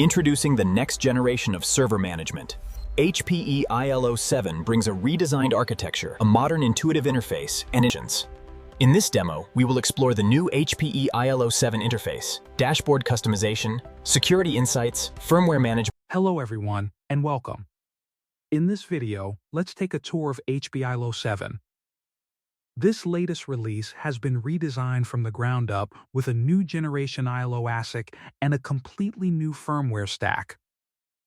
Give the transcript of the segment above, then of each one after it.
Introducing the next generation of server management. HPE ILO7 brings a redesigned architecture, a modern intuitive interface, and engines. In this demo, we will explore the new HPE ILO7 interface, dashboard customization, security insights, firmware management. Hello everyone, and welcome. In this video, let's take a tour of HPE ILO7. This latest release has been redesigned from the ground up with a new generation ILO ASIC and a completely new firmware stack.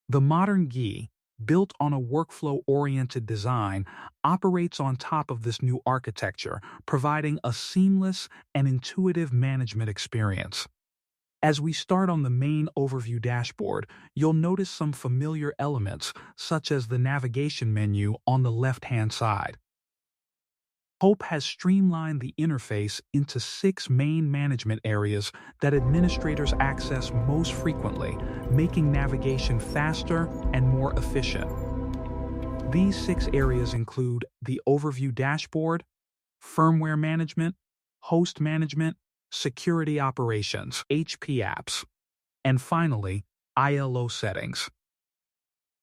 The modern GUI, built on a workflow-oriented design, operates on top of this new architecture, providing a seamless and intuitive management experience. As we start on the main overview dashboard, you'll notice some familiar elements, such as the navigation menu on the left-hand side. Hope has streamlined the interface into 6 main management areas that administrators access most frequently, making navigation faster and more efficient. These 6 areas include the Overview Dashboard, Firmware Management, Host Management, Security Operations, HP Apps, and finally, ILO Settings.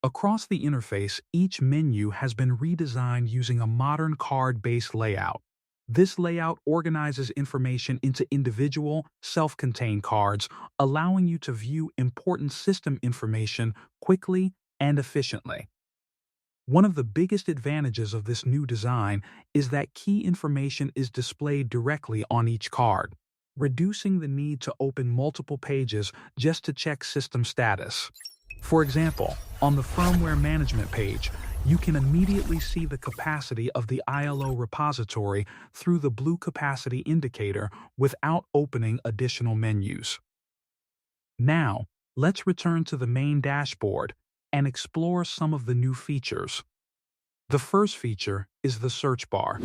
Across the interface, each menu has been redesigned using a modern card-based layout. This layout organizes information into individual, self-contained cards, allowing you to view important system information quickly and efficiently. One of the biggest advantages of this new design is that key information is displayed directly on each card, reducing the need to open multiple pages just to check system status. For example, on the Firmware Management page, you can immediately see the capacity of the ILO repository through the blue capacity indicator without opening additional menus. Now, let's return to the main dashboard and explore some of the new features. The first feature is the search bar.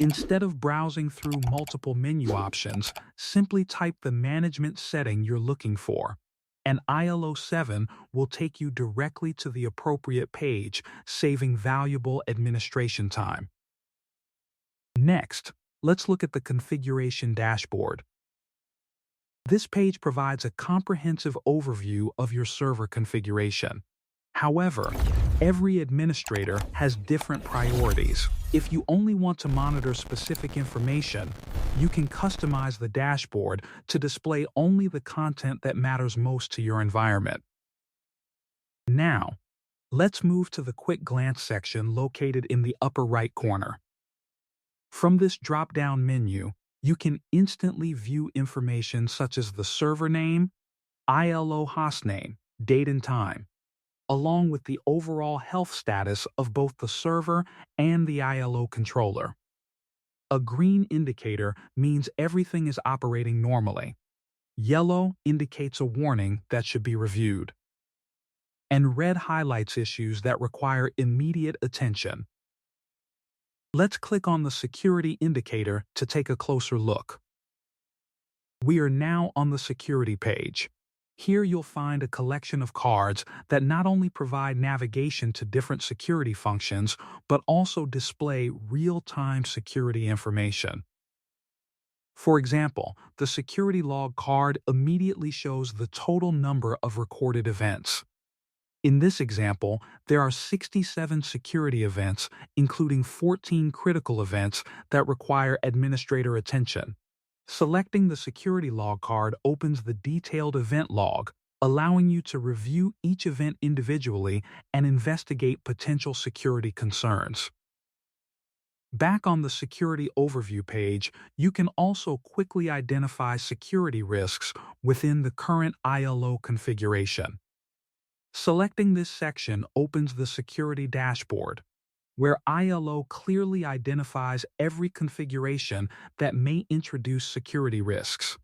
Instead of browsing through multiple menu options, simply type the management setting you're looking for, and ILO7 will take you directly to the appropriate page, saving valuable administration time. Next, let's look at the configuration dashboard. This page provides a comprehensive overview of your server configuration. However, every administrator has different priorities. If you only want to monitor specific information, you can customize the dashboard to display only the content that matters most to your environment. Now, let's move to the Quick Glance section located in the upper right corner. From this drop-down menu, you can instantly view information such as the server name, ILO hostname, date and time, along with the overall health status of both the server and the ILO controller. A green indicator means everything is operating normally. Yellow indicates a warning that should be reviewed. And red highlights issues that require immediate attention. Let's click on the security indicator to take a closer look. We are now on the security page. Here you'll find a collection of cards that not only provide navigation to different security functions, but also display real-time security information. For example, the security log card immediately shows the total number of recorded events. In this example, there are 67 security events, including 14 critical events that require administrator attention. Selecting the security log card opens the detailed event log, allowing you to review each event individually and investigate potential security concerns. Back on the security overview page, you can also quickly identify security risks within the current ILO configuration. Selecting this section opens the security dashboard, where ILO clearly identifies every configuration that may introduce security risks.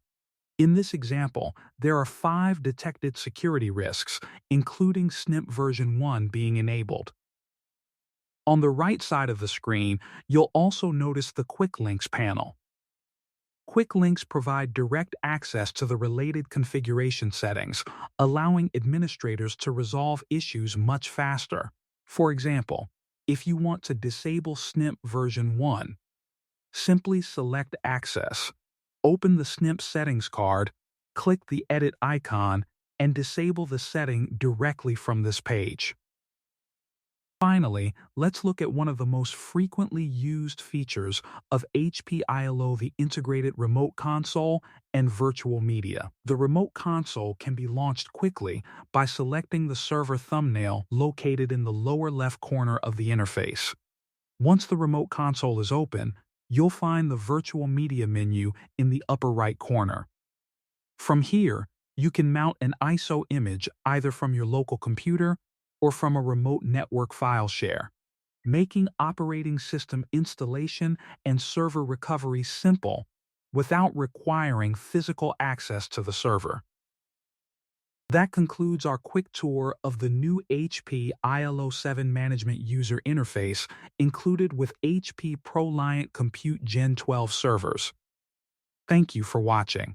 In this example, there are 5 detected security risks, including SNP version 1 being enabled. On the right side of the screen, you'll also notice the Quick Links panel. Quick Links provide direct access to the related configuration settings, allowing administrators to resolve issues much faster. For example, if you want to disable SNP version 1, simply select Access, open the SNP settings card, click the Edit icon, and disable the setting directly from this page. Finally, let's look at one of the most frequently used features of HP ILO, the integrated remote console and virtual media. The remote console can be launched quickly by selecting the server thumbnail located in the lower left corner of the interface. Once the remote console is open, you'll find the virtual media menu in the upper right corner. From here, you can mount an ISO image either from your local computer or from a remote network file share, making operating system installation and server recovery simple without requiring physical access to the server. That concludes our quick tour of the new HP ILO 7 management user interface included with HP ProLiant Compute Gen 12 servers. Thank you for watching.